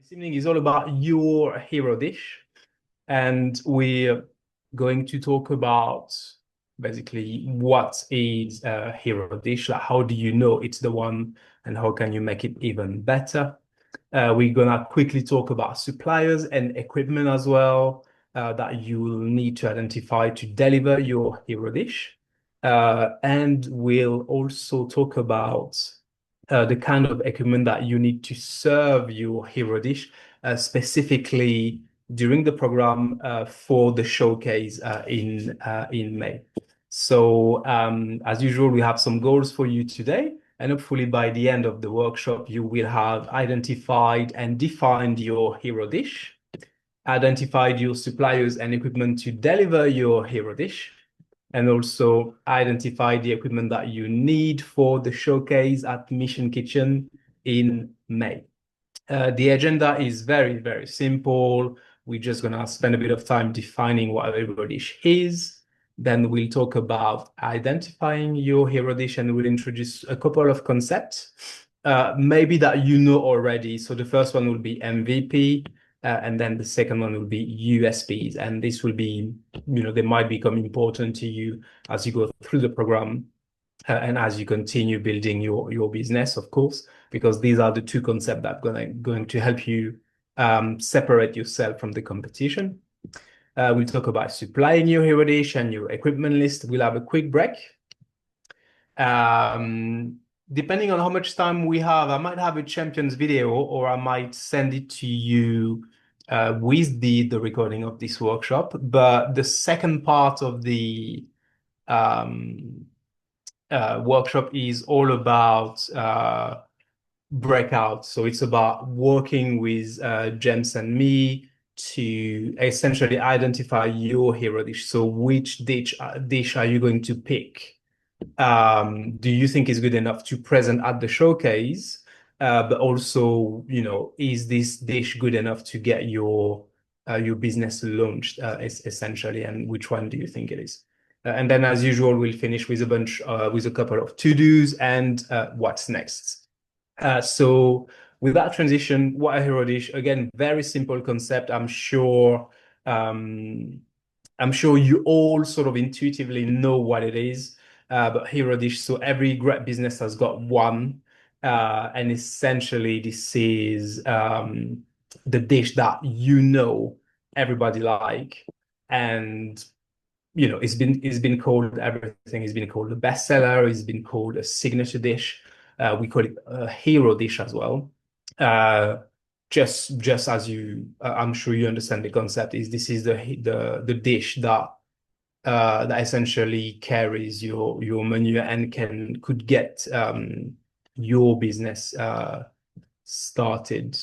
This evening is all about your hero dish, and we're going to talk about basically what is a hero dish, like how do you know it's the one, and how can you make it even better. We're gonna quickly talk about suppliers and equipment as well that you will need to identify to deliver your hero dish. And we'll also talk about the kind of equipment that you need to serve your hero dish, specifically during the program for the showcase in May. So, as usual, we have some goals for you today. And hopefully by the end of the workshop, you will have identified and defined your hero dish, identified your suppliers and equipment to deliver your hero dish, and also identified the equipment that you need for the showcase at Mission Kitchen in May. The agenda is very, very simple. We're just going to spend a bit of time defining what a hero dish is. Then we'll talk about identifying your hero dish and we'll introduce a couple of concepts, maybe that you know already. So the first one will be MVP, and then the second one will be USPs. And this will be, they might become important to you as you go through the program and as you continue building your business, of course, because these are the two concepts that are going to help you separate yourself from the competition. We'll talk about supplying your hero dish and your equipment list. We'll have a quick break. Depending on how much time we have, I might have a champions video or I might send it to you with the recording of this workshop. But the second part of the workshop is all about breakout. So it's about working with James and me to essentially identify your hero dish. So which dish are you going to pick? Do you think is good enough to present at the showcase? But also, is this dish good enough to get your business launched, essentially? And which one do you think it is? And then, as usual, we'll finish with a couple of to-dos and what's next. So with that transition, what a hero dish, again, very simple concept. I'm sure you all sort of intuitively know what it is, but hero dish. So every great business has got one, and essentially this is the dish that everybody like, and it's been called everything. It's been called a bestseller. It's been called a signature dish. We call it a hero dish as well. Uh, just as I'm sure you understand the concept. Is this is the dish that essentially carries your menu and could get your business started.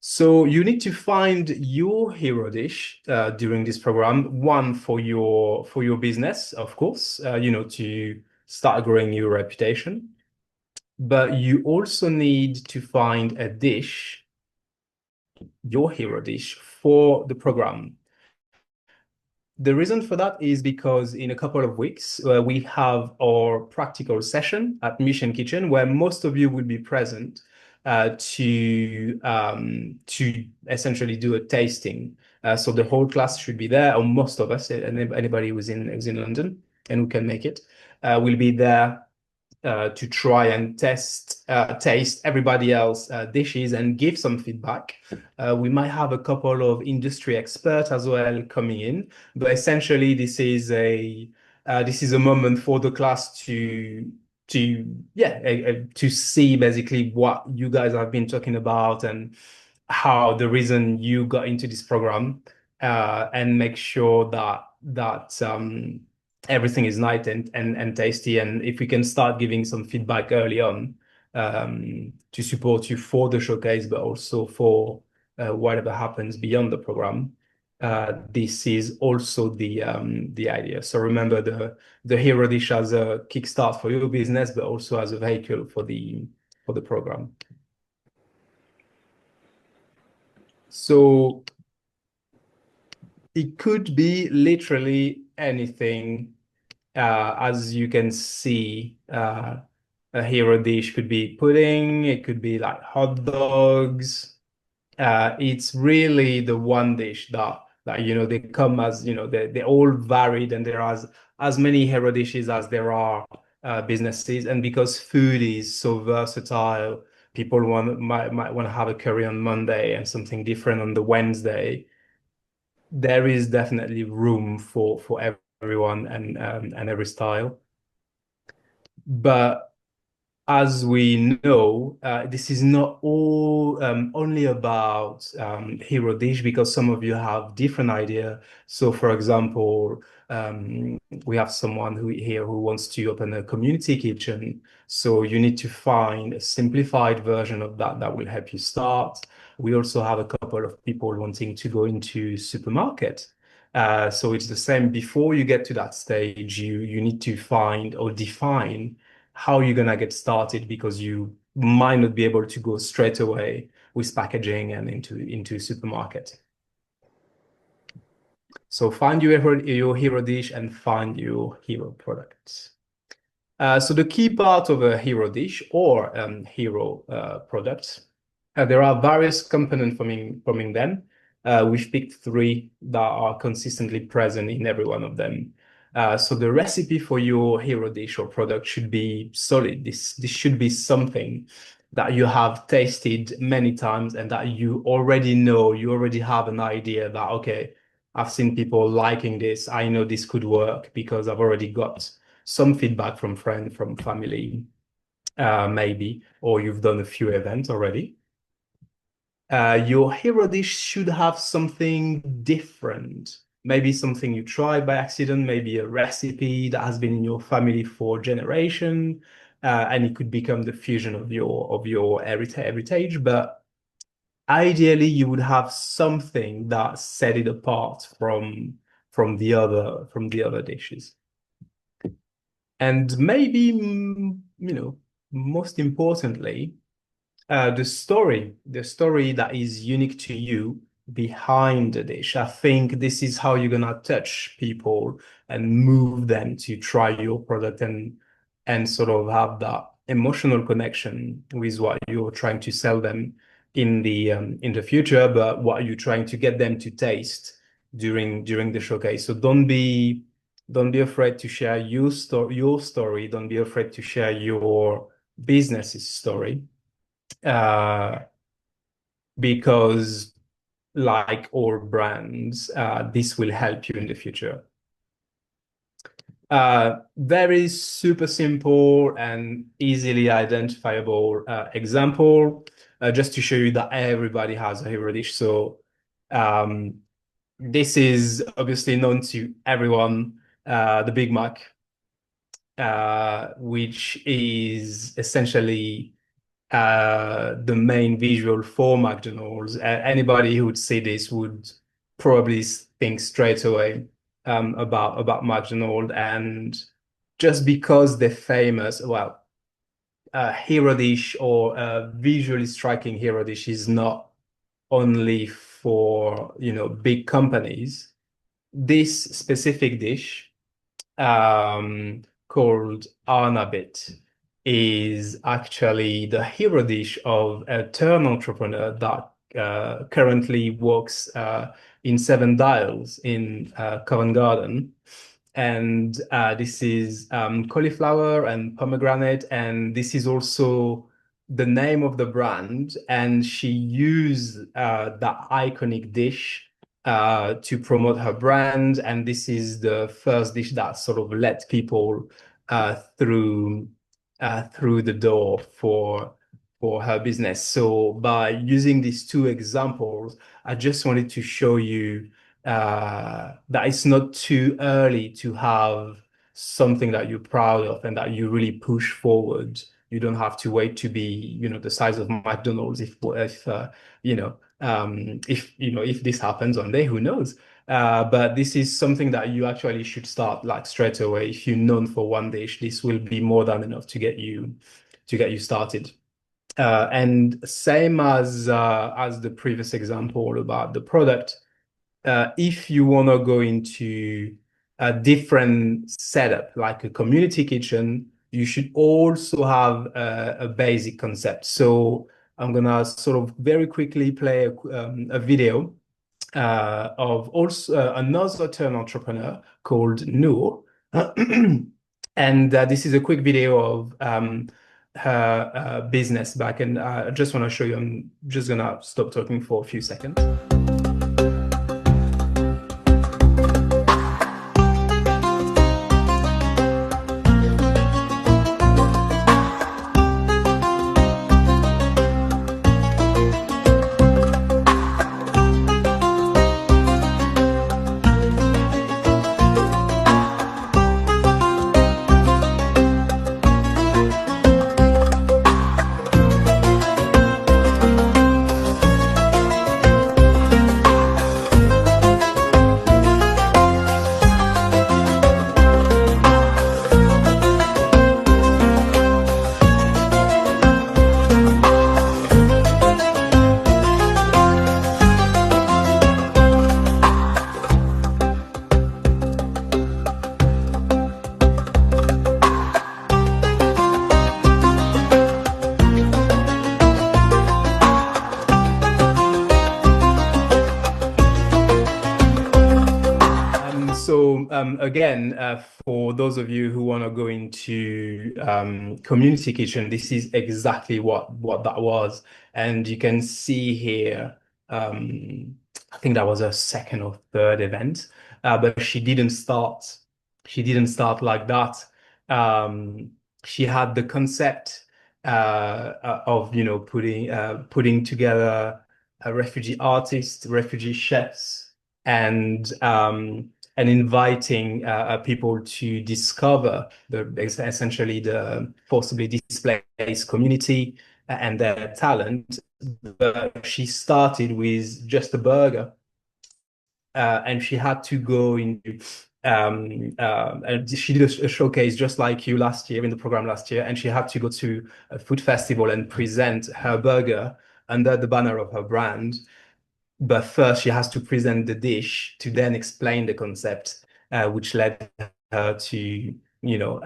So you need to find your hero dish during this program. One for your business, of course, to start growing your reputation. But you also need to find a dish, your hero dish, for the program. The reason for that is because in a couple of weeks, we have our practical session at Mission Kitchen where most of you will be present to essentially do a tasting. So the whole class should be there, or most of us, and anybody who's in London and who can make it, will be there to try and taste everybody else dishes and give some feedback. We might have a couple of industry experts as well coming in, but essentially this is a moment for the class to see basically what you guys have been talking about and how the reason you got into this program, and make sure that everything is nice and tasty. And if we can start giving some feedback early on to support you for the showcase, but also for whatever happens beyond the program, this is also the idea. So remember the hero dish as a kickstart for your business, but also as a vehicle for the program. So it could be literally anything, as you can see A hero dish could be pudding, it could be like hot dogs. It's really the one dish that they come as they're all varied, and there are as many hero dishes as there are businesses. And because food is so versatile, people might want to have a curry on Monday and something different on the Wednesday. There is definitely room for everyone and every style. But as we know, this is not all only about hero dish, because some of you have different idea. So, for example, we have someone who wants to open a community kitchen. So you need to find a simplified version of that will help you start. We also have a couple of people wanting to go into supermarket. So it's the same. Before you get to that stage, you need to find or define how you're gonna get started, because you might not be able to go straight away with packaging and into supermarket. So find your hero dish and find your hero products. So the key part of a hero dish or hero product, there are various components forming them. We've picked three that are consistently present in every one of them. So the recipe for your hero dish or product should be solid. This should be something that you have tasted many times and that you already know, you already have an idea that, okay, I've seen people liking this. I know this could work because I've already got some feedback from friends, from family, maybe, or you've done a few events already. Your hero dish should have something different. Maybe something you tried by accident, maybe a recipe that has been in your family for generation, and it could become the fusion of your heritage. But ideally, you would have something that set it apart from the other dishes. And maybe, most importantly, the story that is unique to you behind the dish. I think this is how you're gonna touch people and move them to try your product and sort of have that emotional connection with what you're trying to sell them in the future, but what you're trying to get them to taste during the showcase. So don't be afraid to share your story. Don't be afraid to share your business's story, uh, because like all brands, this will help you in the future. Very super simple and easily identifiable example, just to show you that everybody has a hero dish. So um, this is obviously known to everyone, the Big Mac, which is essentially the main visual for McDonald's. Anybody who would see this would probably think straight away about McDonald's. And just because they're famous, well, hero dish or visually striking hero dish is not only for big companies. This specific dish, called Arnabit, is actually the hero dish of a turn entrepreneur that currently works in Seven Dials in Covent Garden. And this is cauliflower and pomegranate, and this is also the name of the brand. And she used that iconic dish to promote her brand. And this is the first dish that sort of let people through the door for her business. So by using these two examples, I just wanted to show you that it's not too early to have something that you're proud of and that you really push forward. You don't have to wait to be, the size of McDonald's if this happens one day, who knows? But this is something that you actually should start like straight away. If you're known for one dish, this will be more than enough to get you started. And same as the previous example about the product, if you want to go into a different setup, like a community kitchen, you should also have a basic concept. So I'm gonna sort of very quickly play a video of also another turn entrepreneur called Noor. And this is a quick video of her business back. And I just want to show you, I'm just gonna stop talking for a few seconds. Again, for those of you who want to go into community kitchen, this is exactly what that was. And you can see here, I think that was her second or third event, but she didn't start like that. She had the concept of, you know, putting together refugee artists, refugee chefs, and inviting people to discover essentially the forcibly displaced community and their talent. But she started with just a burger, and she had to go into and she did a showcase just like you last year in the program last year, and she had to go to a food festival and present her burger under the banner of her brand. But first, she has to present the dish to then explain the concept, which led her to, you know,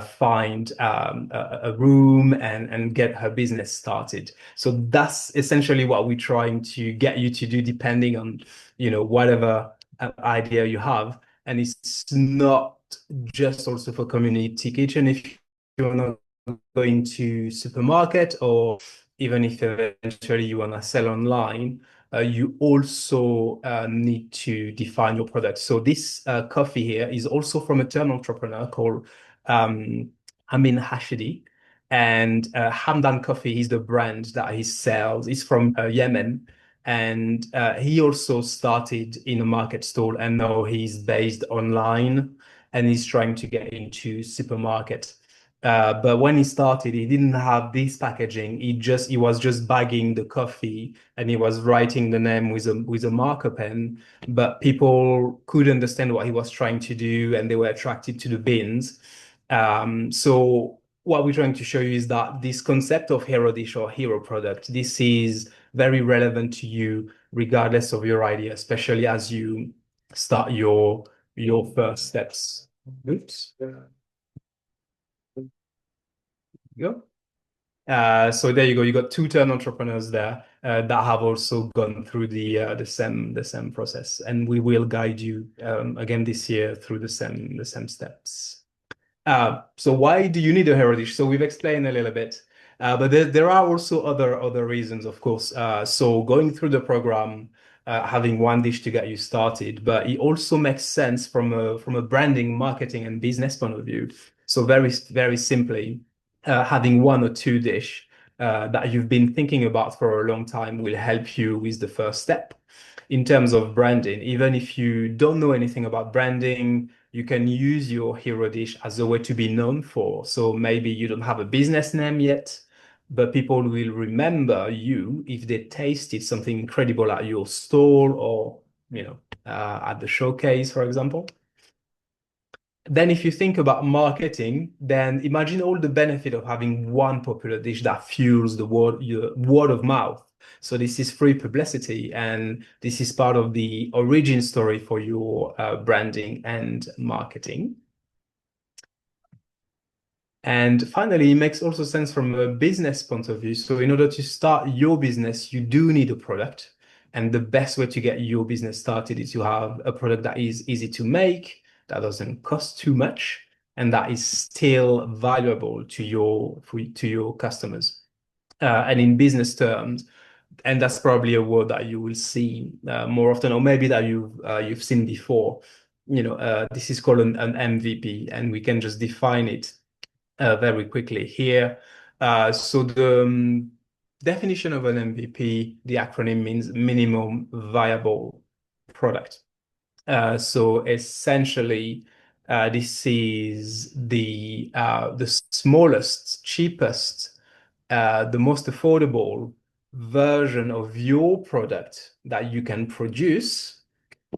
find a room and get her business started. So that's essentially what we're trying to get you to do, depending on, you know, whatever idea you have. And it's not just also for community kitchen. If you're not going to supermarket, or even if eventually you want to sell online, you also need to define your product. So this coffee here is also from a turn entrepreneur called Amin Hashidi. And Hamdan Coffee is the brand that he sells. He's from Yemen. And he also started in a market stall, and now he's based online and he's trying to get into supermarket. But when he started, he didn't have this packaging. He was just bagging the coffee, and he was writing the name with a marker pen. But people could understand what he was trying to do, and they were attracted to the beans. So what we're trying to show you is that this concept of hero dish or hero product, this is very relevant to you, regardless of your idea, especially as you start your first steps. Oops. Go. So there you go. You got two turn entrepreneurs there that have also gone through the same process, and we will guide you again this year through the same steps. So why do you need a hero dish? So we've explained a little bit, but there are also other reasons, of course. So going through the program, having one dish to get you started, but it also makes sense from a branding, marketing, and business point of view. So very simply, having one or two dish that you've been thinking about for a long time will help you with the first step. In terms of branding, even if you don't know anything about branding, you can use your hero dish as a way to be known for. So maybe you don't have a business name yet, but people will remember you if they tasted something incredible at your stall, or, you know, at the showcase, for example. Then if you think about marketing, then imagine all the benefit of having one popular dish that fuels the word of mouth. So this is free publicity, and this is part of the origin story for your branding and marketing. And finally, it makes also sense from a business point of view. So in order to start your business, you do need a product. And the best way to get your business started is to have a product that is easy to make, that doesn't cost too much, and that is still valuable to your customers. And in business terms, and that's probably a word that you will see more often, or maybe that you've seen before. This is called an MVP, and we can just define it very quickly here. So the definition of an MVP, the acronym means minimum viable product. So essentially, this is the smallest, cheapest, the most affordable version of your product that you can produce,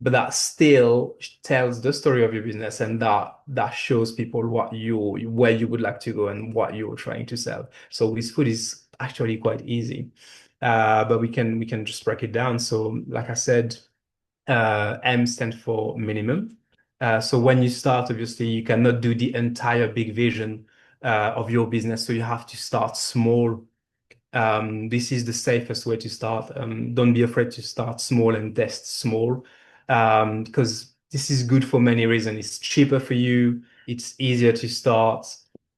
but that still tells the story of your business, and that shows people where you would like to go and what you're trying to sell. So with food is actually quite easy, but we can just break it down. So like I said, M stands for minimum. So when you start, obviously, you cannot do the entire big vision of your business. So you have to start small. This is the safest way to start. Don't be afraid to start small and test small, because this is good for many reasons. It's cheaper for you, it's easier to start,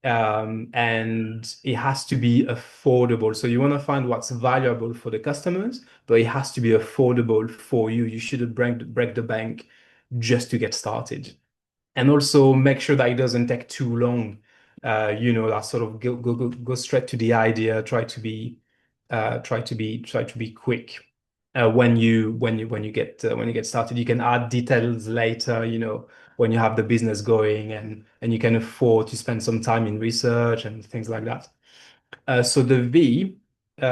and it has to be affordable. So you want to find what's valuable for the customers, but it has to be affordable for you. You shouldn't break the bank just to get started. And also make sure that it doesn't take too long. That sort of go straight to the idea. Try to be quick. When you get started, you can add details later. When you have the business going, and you can afford to spend some time in research and things like that. So the V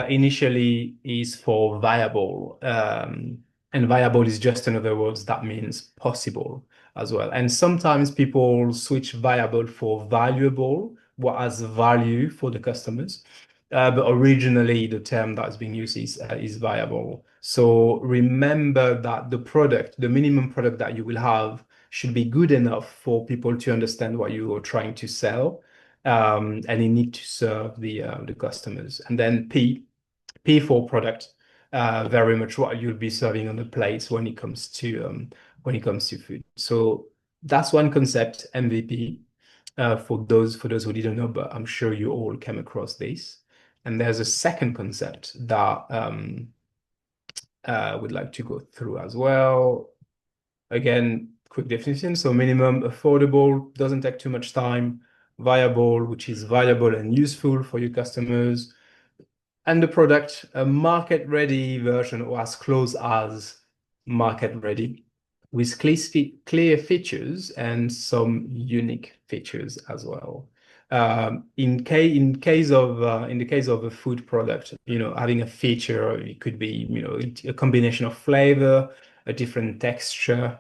initially is for viable, and viable is just another word that means possible as well. And sometimes people switch viable for valuable, what has value for the customers. But originally, the term that's being used is viable. So remember that the minimum product that you will have should be good enough for people to understand what you are trying to sell, and you need to serve the customers. And then P for product, very much what you'll be serving on the plate when it comes to food. So that's one concept, MVP. For those who didn't know, but I'm sure you all came across this. And there's a second concept that I would like to go through as well. Again, quick definition. So minimum, affordable, doesn't take too much time. Viable, which is valuable and useful for your customers. And the product, a market-ready version, or as close as market-ready, with clear features and some unique features as well. In the case of a food product, having a feature, it could be, a combination of flavor, a different texture.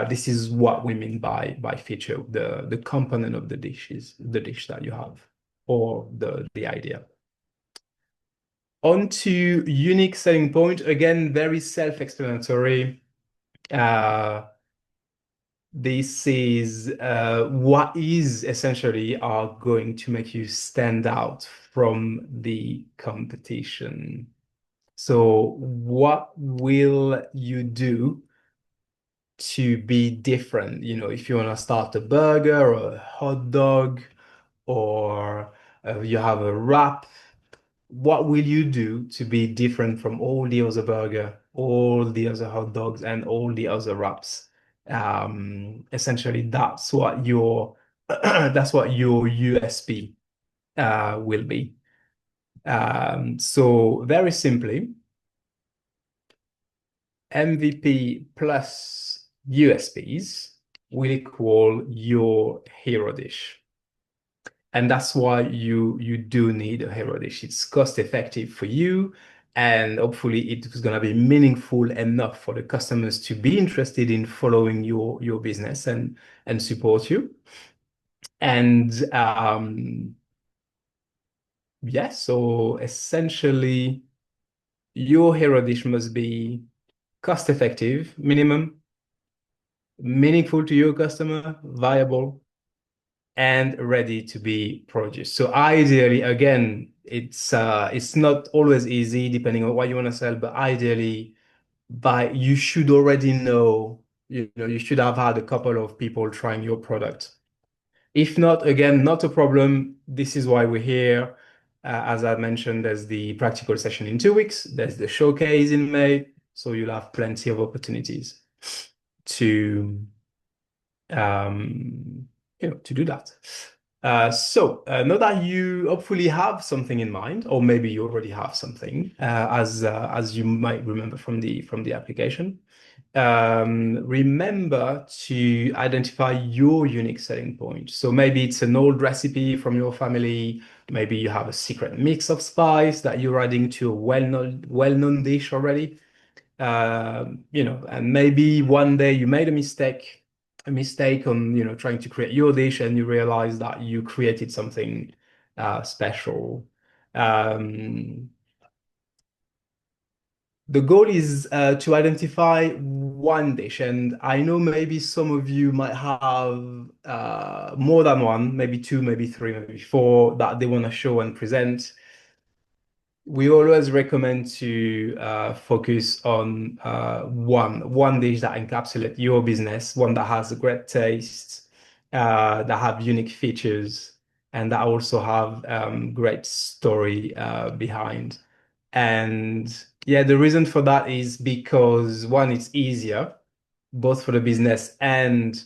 This is what we mean by feature, the component of the dish that you have, or the idea. On to unique selling point, again, very self-explanatory. Uh, this is what is essentially are going to make you stand out from the competition. So what will you do to be different? If you want to start a burger or a hot dog, or you have a wrap, what will you do to be different from all the other burger, all the other hot dogs, and all the other wraps? Essentially, that's what your that's what your USP will be. So very simply, MVP plus USPs will equal your hero dish. And that's why you do need a hero dish. It's cost effective for you, and hopefully it's going to be meaningful enough for the customers to be interested in following your business and support you. And yeah, so essentially your hero dish must be cost effective, minimum, meaningful to your customer, viable, and ready to be produced. So ideally, again, it's not always easy depending on what you want to sell, but ideally, by you should already know, you should have had a couple of people trying your product. If not, again, not a problem. This is why we're here. As I mentioned, there's the practical session in 2 weeks. There's the showcase in May. So you'll have plenty of opportunities to to do that. Now that you hopefully have something in mind, or maybe you already have something, as you might remember from the application, remember to identify your unique selling point. So maybe it's an old recipe from your family. Maybe you have a secret mix of spice that you're adding to a well-known dish already. And maybe one day you made a mistake on, trying to create your dish, and you realize that you created something special. Um, the goal is to identify one dish, and I know maybe some of you might have more than one, maybe two, maybe three, maybe four that they want to show and present. We always recommend to focus on one dish that encapsulates your business, one that has a great taste, that have unique features, and that also have great story behind. And yeah, the reason for that is because one, it's easier, both for the business and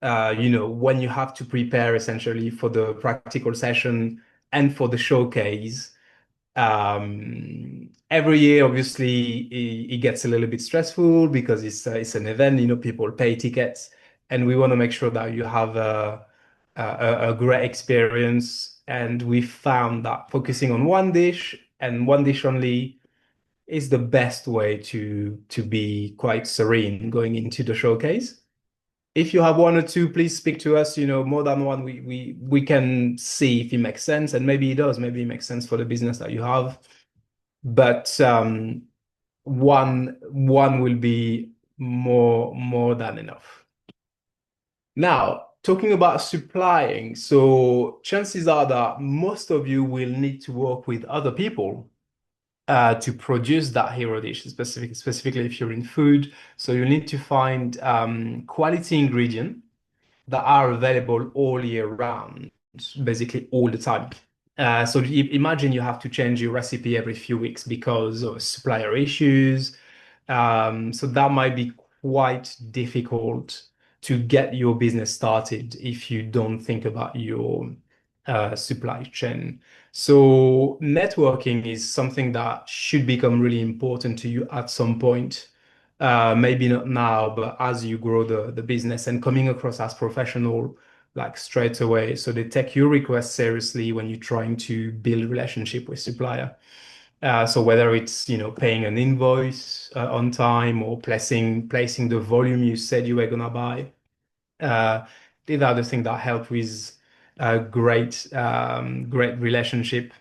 when you have to prepare essentially for the practical session and for the showcase. Every year, obviously, it gets a little bit stressful because it's an event, people pay tickets, and we want to make sure that you have a great experience. And we found that focusing on one dish and one dish only is the best way to be quite serene going into the showcase. If you have one or two, please speak to us. More than one, we can see if it makes sense, and maybe it does. Maybe it makes sense for the business that you have. But one will be more than enough. Now, talking about supplying, so chances are that most of you will need to work with other people to produce that hero dish, specifically if you're in food. So you need to find quality ingredient that are available all year round, basically all the time. So imagine you have to change your recipe every few weeks because of supplier issues. So that might be quite difficult to get your business started if you don't think about your supply chain. So networking is something that should become really important to you at some point. Maybe not now, but as you grow the business and coming across as professional, like straight away. So they take your request seriously when you're trying to build relationship with supplier. So whether it's, paying an invoice on time or placing the volume you said you were gonna buy, uh, these are the things that help with great relationship,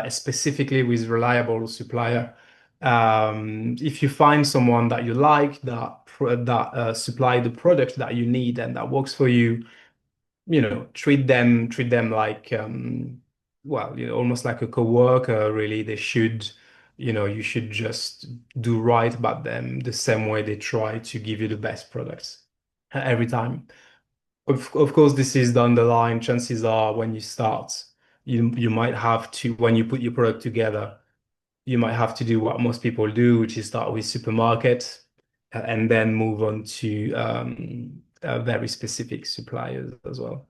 specifically with reliable supplier. If you find someone that you like that supply the product that you need and that works for you, treat them like well, almost like a coworker, really. You should just do right about them the same way they try to give you the best products every time. Of course, this is down the line. Chances are when you start, you might have to, when you put your product together, you might have to do what most people do, which is start with supermarket and then move on to very specific suppliers as well.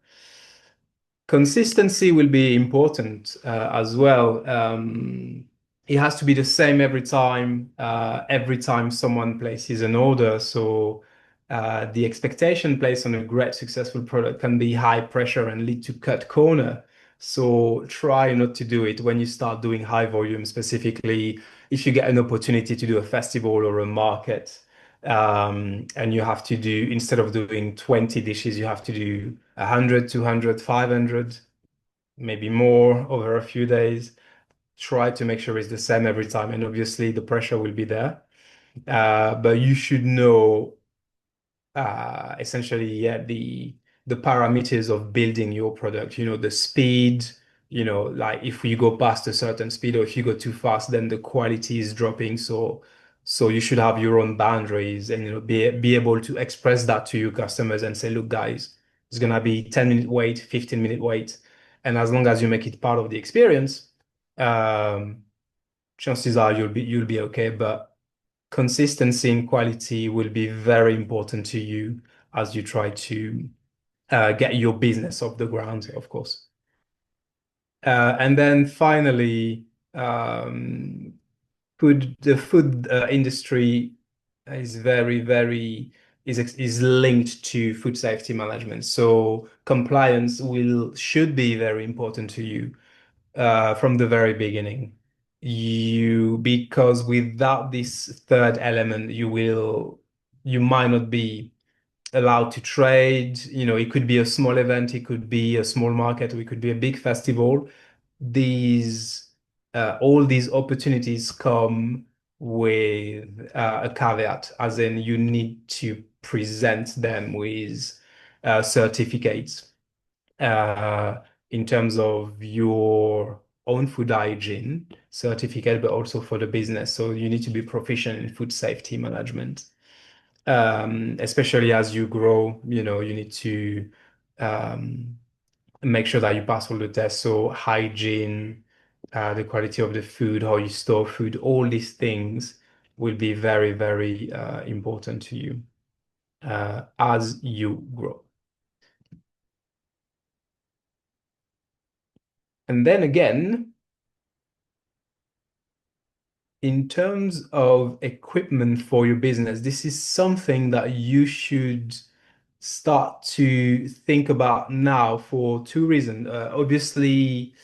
Consistency will be important as well. It has to be the same every time someone places an order. So the expectation placed on a great successful product can be high pressure and lead to cut corner. So try not to do it when you start doing high volume, specifically if you get an opportunity to do a festival or a market. And you have to do, instead of doing 20 dishes, you have to do 100, 200, 500, maybe more over a few days. Try to make sure it's the same every time. And obviously, the pressure will be there. But you should know essentially, yeah, the parameters of building your product, the speed, like if you go past a certain speed or if you go too fast, then the quality is dropping. So you should have your own boundaries and be able to express that to your customers and say, look, guys, it's gonna be 10-minute wait, 15-minute wait. And as long as you make it part of the experience, um, chances are you'll be okay. But consistency in quality will be very important to you as you try to get your business off the ground, of course. And then finally, the food industry is is linked to food safety management. So compliance will should be very important to you from the very beginning. Because without this third element, you might not be allowed to trade. It could be a small event, it could be a small market, or it could be a big festival. These all these opportunities come with a caveat, as in you need to present them with certificates uh, in terms of your own food hygiene certificate, but also for the business. So you need to be proficient in food safety management. Especially as you grow, you need to um, make sure that you pass all the tests. So hygiene, the quality of the food, how you store food, all these things will be very, very important to you as you grow. And then again, in terms of equipment for your business, this is something that you should start to think about now for two reasons. Obviously,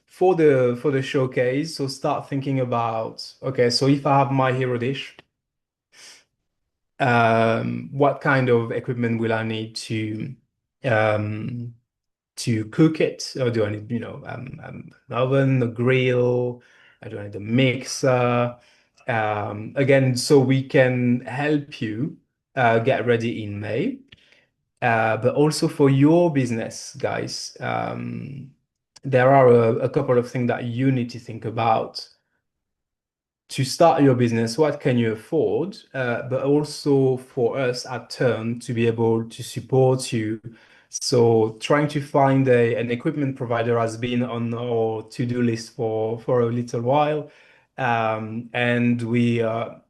for the showcase, so start thinking about, okay, so if I have my hero dish, what kind of equipment will I need um, to cook it? Or do I need, an oven, a grill? Do I need a mixer? Again, so we can help you get ready in May. But also for your business, guys, there are a couple of things that you need to think about to start your business. What can you afford? But also for us at Turn to be able to support you. So trying to find an equipment provider has been on our to-do list for a little while. And we are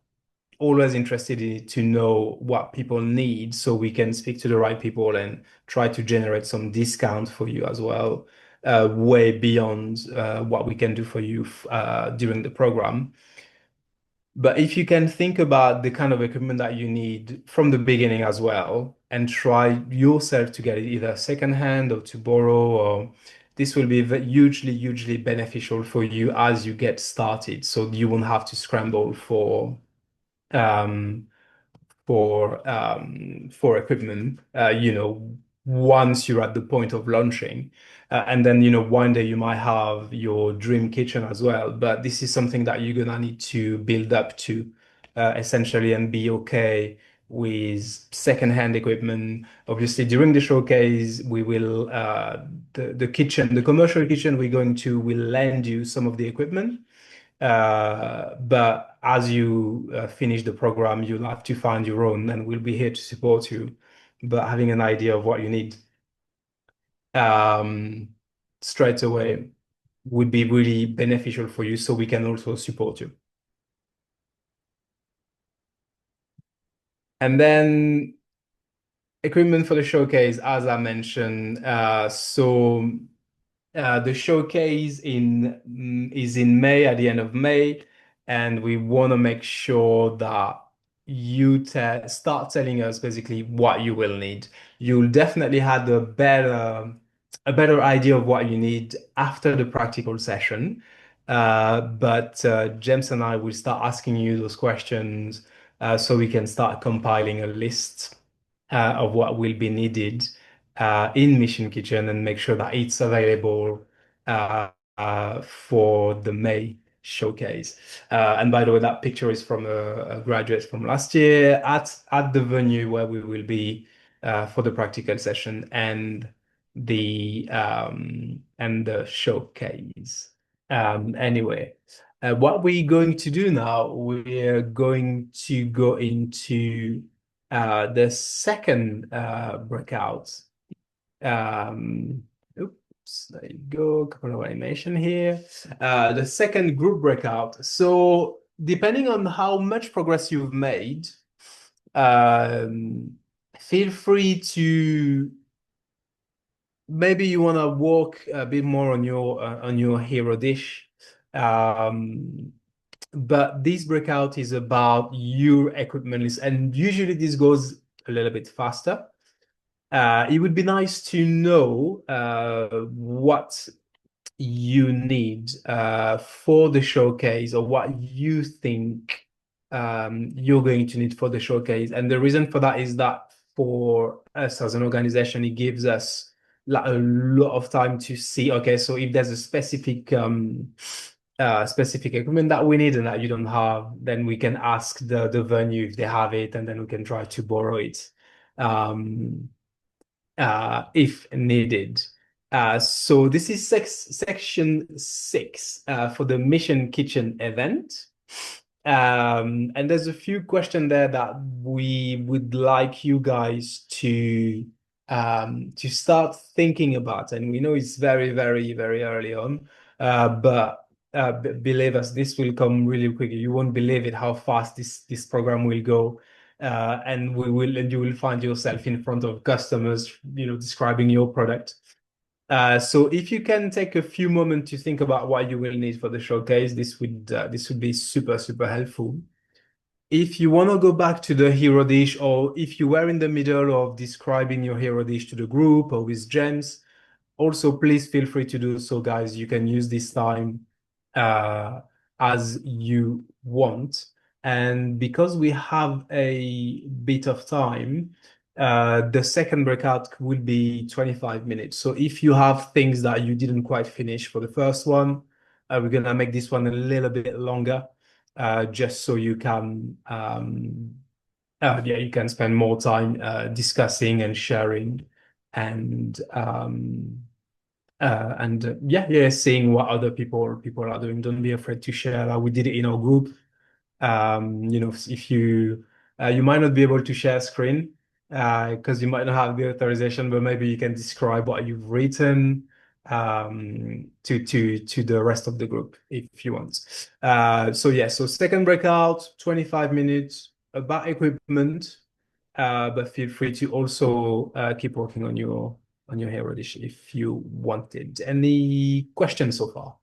always interested to know what people need so we can speak to the right people and try to generate some discount for you as well, way beyond what we can do for you during the program. But if you can think about the kind of equipment that you need from the beginning as well, and try yourself to get it either secondhand or to borrow, or this will be hugely, hugely beneficial for you as you get started. So you won't have to scramble um, for equipment, once you're at the point of launching. And then, one day you might have your dream kitchen as well. But this is something that you're gonna need to build up to, essentially, and be okay with secondhand equipment. Obviously, during the showcase, we will the kitchen, the commercial kitchen we're going to will lend you some of the equipment. But as you finish the program, you'll have to find your own, and we'll be here to support you. But having an idea of what you need um, straight away would be really beneficial for you, so we can also support you. And then equipment for the showcase, as I mentioned. The showcase is in May, at the end of May, and we want to make sure that you start telling us basically what you will need. You'll definitely have a better idea of what you need after the practical session. But James and I will start asking you those questions so we can start compiling a list of what will be needed in Mission Kitchen and make sure that it's available for the May showcase. And by the way, that picture is from a graduate from last year at the venue where we will be for the practical session and the showcase. Anyway, what we're going to do now, we're going to go into the second breakout. Oops, there you go. A couple of animation here. The second group breakout. So depending on how much progress you've made, um, feel free to maybe you want to work a bit more on your hero dish. Um, but this breakout is about your equipment list, and usually this goes a little bit faster. It would be nice to know what you need for the showcase or what you think you're going to need for the showcase. And the reason for that is that for us as an organization, it gives us like a lot of time to see, okay, so if there's a specific equipment that we need and that you don't have, then we can ask the venue if they have it, and then we can try to borrow it. Um, if needed. So this is section 6 for the Mission Kitchen event. And there's a few questions there that we would like you guys to start thinking about. And we know it's very, very, very early on, but believe us, this will come really quickly. You won't believe it how fast this program will go. And you will find yourself in front of customers, describing your product. So if you can take a few moments to think about what you will need for the showcase, this would be super, super helpful. If you want to go back to the hero dish, or if you were in the middle of describing your hero dish to the group or with James, also please feel free to do so, guys. You can use this time uh, as you want. And because we have a bit of time, the second breakout will be 25 minutes. So if you have things that you didn't quite finish for the first one, we're gonna make this one a little bit longer, just so you can you can spend more time discussing and sharing and seeing what other people are doing. Don't be afraid to share. We did it in our group. If you might not be able to share screen because you might not have the authorization, but maybe you can describe what you've written to the rest of the group if you want. So second breakout, 25 minutes about equipment, but feel free to also keep working on your hero dish if you wanted. Any questions so far?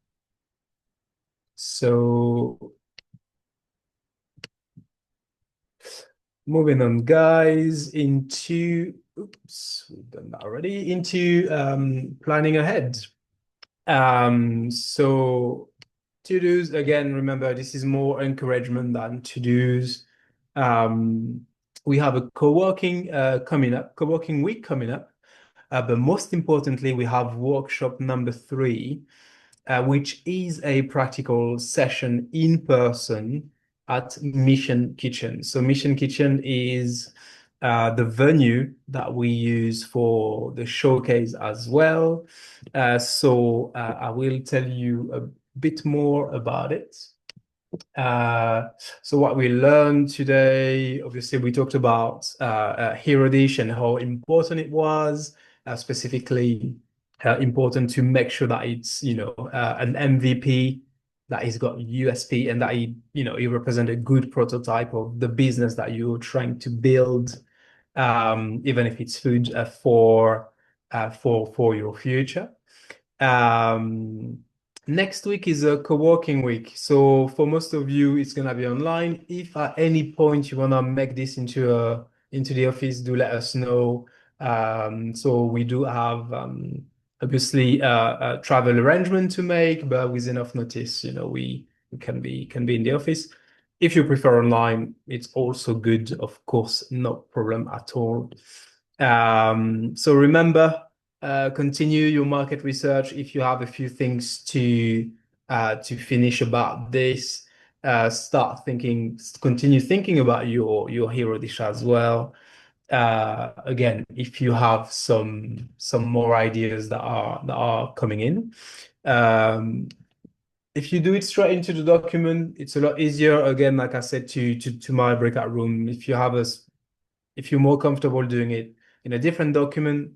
So moving on, guys, we've done that already, into planning ahead. So to-dos, again, remember, this is more encouragement than to-dos. We have a co-working week coming up. But most importantly, we have workshop number 3, which is a practical session in person at Mission Kitchen. So Mission Kitchen is the venue that we use for the showcase as well. I will tell you a bit more about it. So what we learned today, obviously, we talked about Hero Dish and how important it was, specifically important to make sure that it's, an MVP, that he's got USP, and that he represent a good prototype of the business that you're trying to build, even if it's food for your future. Next week is a co-working week. So for most of you, it's gonna be online. If at any point you wanna make this into the office, do let us know. So we do have obviously a travel arrangement to make, but with enough notice, we can be in the office. If you prefer online, it's also good, of course, no problem at all. So remember, continue your market research. If you have a few things to finish about this, continue thinking about your hero dish as well. Again, if you have some more ideas that are coming in. Um, if you do it straight into the document, it's a lot easier. Again, like I said to my breakout room, if you're more comfortable doing it in a different document,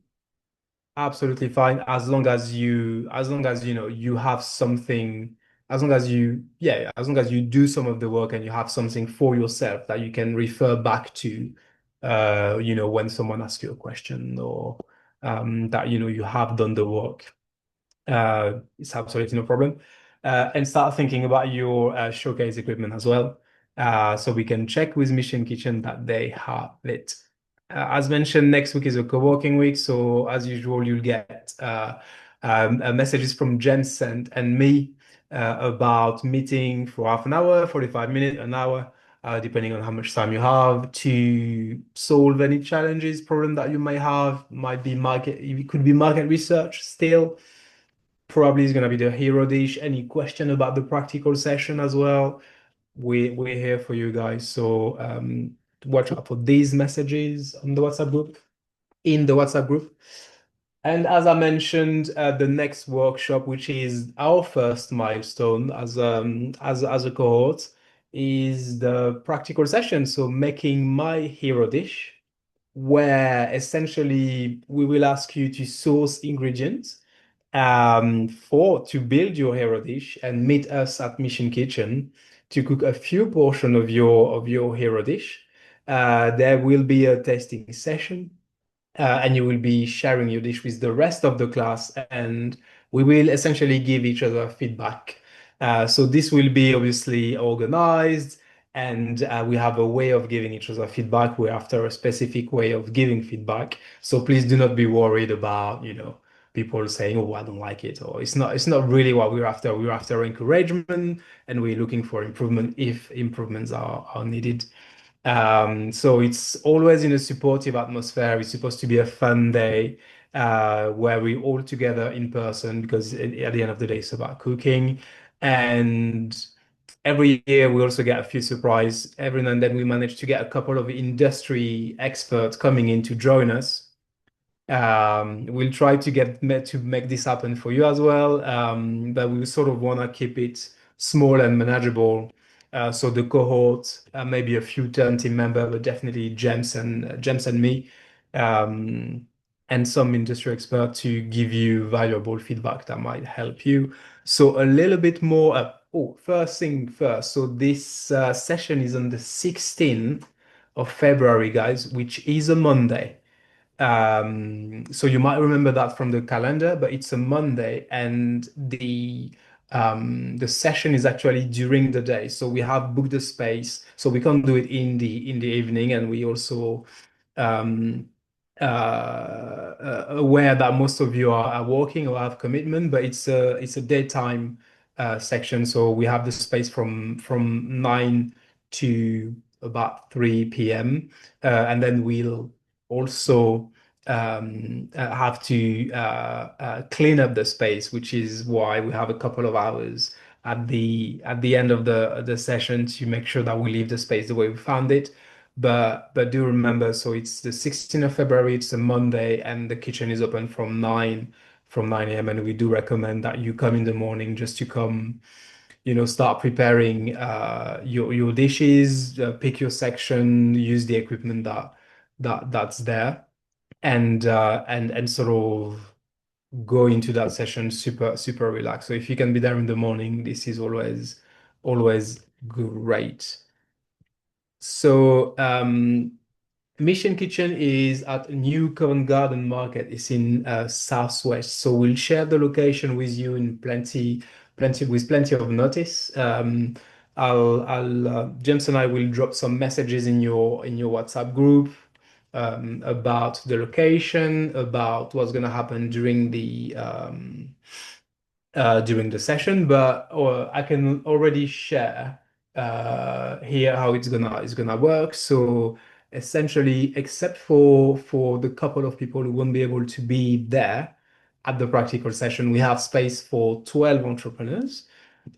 absolutely fine. As long as you know you have something, as long as you do some of the work and you have something for yourself that you can refer back to, when someone asks you a question or that you have done the work. It's absolutely no problem. And start thinking about your showcase equipment as well. So we can check with Mission Kitchen that they have it. As mentioned, next week is a co-working week. So as usual, you'll get messages from James and me about meeting for half an hour, 45 minutes, an hour, depending on how much time you have to solve any challenges, problem that you may have. It could be market research still. Probably is going to be the hero dish. Any question about the practical session as well? We're here for you guys. So watch out for these messages on the WhatsApp group, in the WhatsApp group. And as I mentioned, the next workshop, which is our first milestone as a cohort, is the practical session. So making my hero dish, where essentially we will ask you to source ingredients for to build your hero dish and meet us at Mission Kitchen to cook a few portion of your hero dish. There will be a tasting session, and you will be sharing your dish with the rest of the class, and we will essentially give each other feedback. So this will be obviously organized, and we have a way of giving each other feedback. We're after a specific way of giving feedback. So please do not be worried about, people saying, "Oh, I don't like it," or it's not really what we're after. We're after encouragement, and we're looking for improvement if improvements are needed. So it's always in a supportive atmosphere. It's supposed to be a fun day where we all together in person because at the end of the day, it's about cooking. And every year we also get a few surprise. Every now and then we manage to get a couple of industry experts coming in to join us. We'll try to make this happen for you as well, but we sort of want to keep it small and manageable. So the cohort, maybe a few turn team member, but definitely James and me, um, and some industry expert to give you valuable feedback that might help you. So a little bit more. First thing first. So this session is on the 16th of February, guys, which is a Monday. So you might remember that from the calendar, but it's a Monday, and the session is actually during the day. So we have booked the space, so we can't do it in the evening, and we also um, aware that most of you are working or have commitment, but it's a daytime section, so we have the space from 9 to about 3 p.m. And then we'll also have to clean up the space, which is why we have a couple of hours at the end of the session to make sure that we leave the space the way we found it. But do remember, so it's the 16th of February, it's a Monday, and the kitchen is open from 9 a.m. And we do recommend that you come in the morning just to come, start preparing your dishes, pick your section, use the equipment that's there, and sort of go into that session super super relaxed. So if you can be there in the morning, this is always great. So Mission Kitchen is at New Covent Garden Market. It's in Southwest. So we'll share the location with you in plenty of notice. James and I will drop some messages in your WhatsApp group about the location, about what's going to happen during the session, but I can already share here how it's gonna work. So essentially, except for the couple of people who won't be able to be there at the practical session, we have space for 12 entrepreneurs.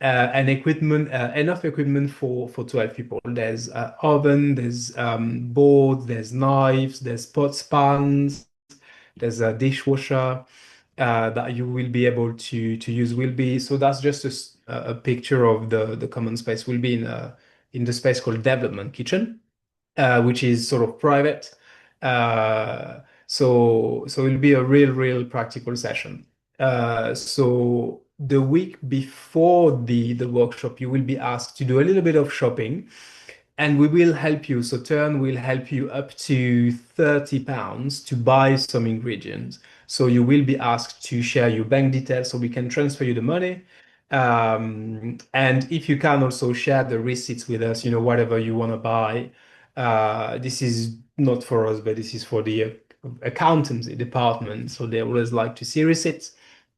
and equipment, enough equipment for 12 people. There's oven, there's board, there's knives, there's pots, pans, there's a dishwasher that you will be able to use. Will be so that's just a picture of the common space. Will be in the space called development kitchen, which is sort of private. So it'll be a real practical session. So the week before the workshop, you will be asked to do a little bit of shopping, and we will help you. So Turn will help you up to £30 to buy some ingredients. So you will be asked to share your bank details so we can transfer you the money. And if you can also share the receipts with us, whatever you want to buy. This is not for us, but this is for the accountancy department. So they always like to see receipts.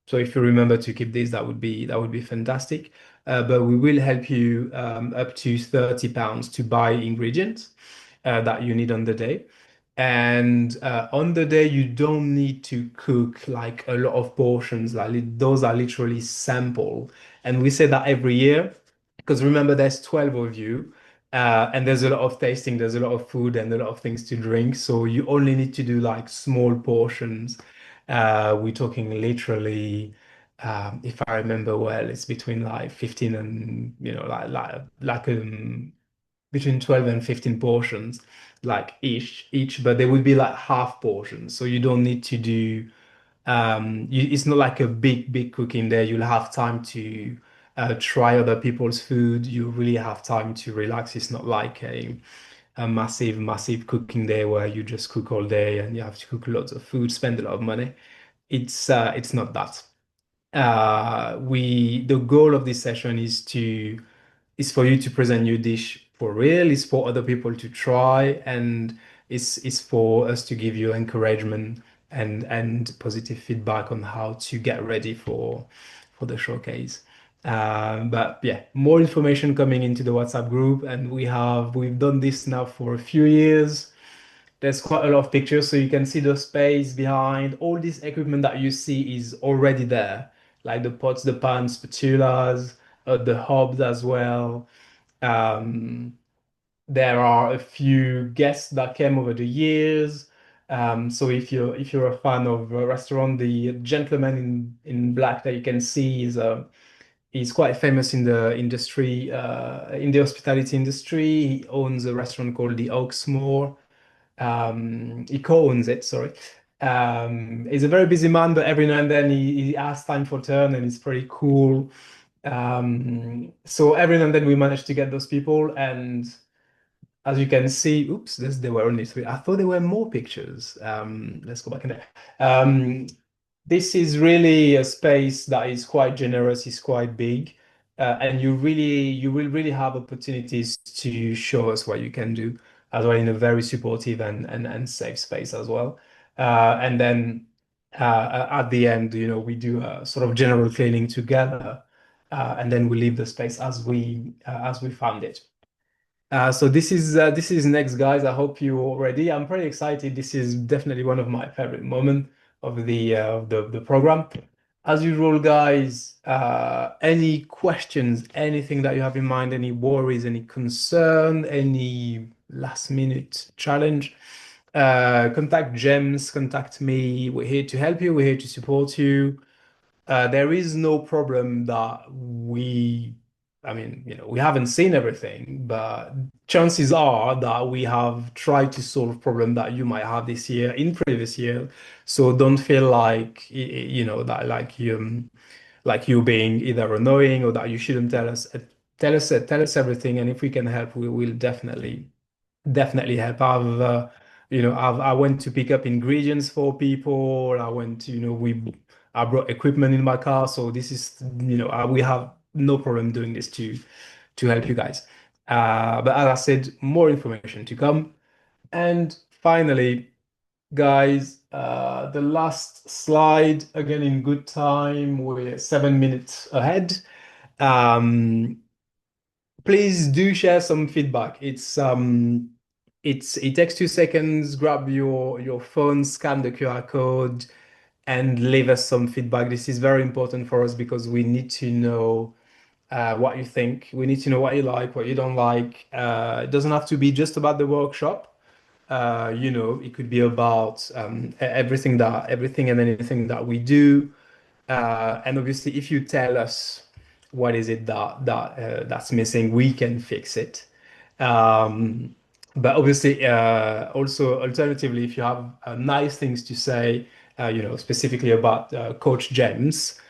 So if you remember to keep this, that would be fantastic. But we will help you up to £30 to buy ingredients that you need on the day. And on the day, you don't need to cook like a lot of portions. Those are literally sample. And we say that every year because remember, there's 12 of you, and there's a lot of tasting, there's a lot of food and a lot of things to drink. So you only need to do like small portions. We're talking literally, if I remember well, it's between like 15 and, between 12 and 15 portions, like each, but they would be like half portions. So you don't need to do it's not like a big cooking there. You'll have time to try other people's food. You really have time to relax. It's not like a massive cooking day where you just cook all day and you have to cook lots of food, spend a lot of money. It's not that. The goal of this session is for you to present your dish for real. It's for other people to try, and it's for us to give you encouragement and positive feedback on how to get ready for the showcase. But yeah, more information coming into the WhatsApp group, and we've done this now for a few years. There's quite a lot of pictures, so you can see the space behind. All this equipment that you see is already there, like the pots, the pans, spatulas, the hobs as well. Um, there are a few guests that came over the years. So if you're a fan of a restaurant, the gentleman in black that you can see is quite famous in the industry, in the hospitality industry. He owns a restaurant called the Oaksmoor. He co-owns it, sorry. He's a very busy man, but every now and then he has time for turn, and it's pretty cool. So every now and then we manage to get those people, and as you can see, oops, there were only three. I thought there were more pictures. Let's go back in there. Um, this is really a space that is quite generous, is quite big, and you will really have opportunities to show us what you can do as well in a very supportive and safe space as well. And then at the end, we do a sort of general cleaning together, and then we leave the space as we found it. So this is next, guys. I hope you're all ready. I'm pretty excited. This is definitely one of my favorite moments of the program. As usual, guys, any questions, anything that you have in mind, any worries, any concern, any last minute challenge, contact James, contact me. We're here to help you. We're here to support you. There is no problem that I mean, we haven't seen everything, but chances are that we have tried to solve problem that you might have this year in previous year. So don't feel like, that like you being either annoying or that you shouldn't tell us. Tell us everything, and if we can help, we will definitely help. I went to pick up ingredients for people. I went to, I brought equipment in my car. So this is, we have no problem doing this to help you guys. But as I said, more information to come. And finally, guys, the last slide, again in good time, we're 7 minutes ahead. Um, Please do share some feedback. It takes 2 seconds. Grab your phone, scan the QR code, and leave us some feedback. This is very important for us because we need to know what you think. We need to know what you like, what you don't like. It doesn't have to be just about the workshop. It could be about everything and anything that we do. And obviously, if you tell us what is it that's missing, we can fix it. Um, but obviously, also alternatively, if you have nice things to say, specifically about Coach James,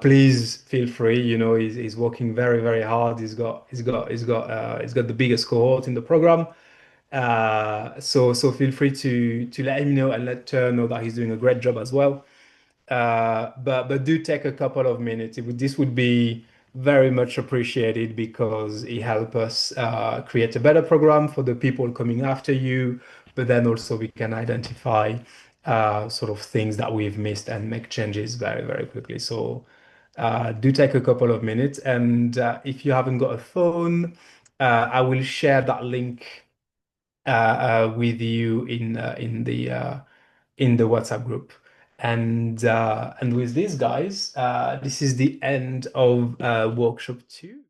please feel free. He's working very, very hard. He's got the biggest cohort in the program. So feel free to let him know and let her know that he's doing a great job as well. But do take a couple of minutes. This would be very much appreciated because it helps us create a better program for the people coming after you. But then also we can identify sort of things that we've missed and make changes very, very quickly. So do take a couple of minutes. And if you haven't got a phone, I will share that link with you in the WhatsApp group. And with these guys, this is the end of workshop 2.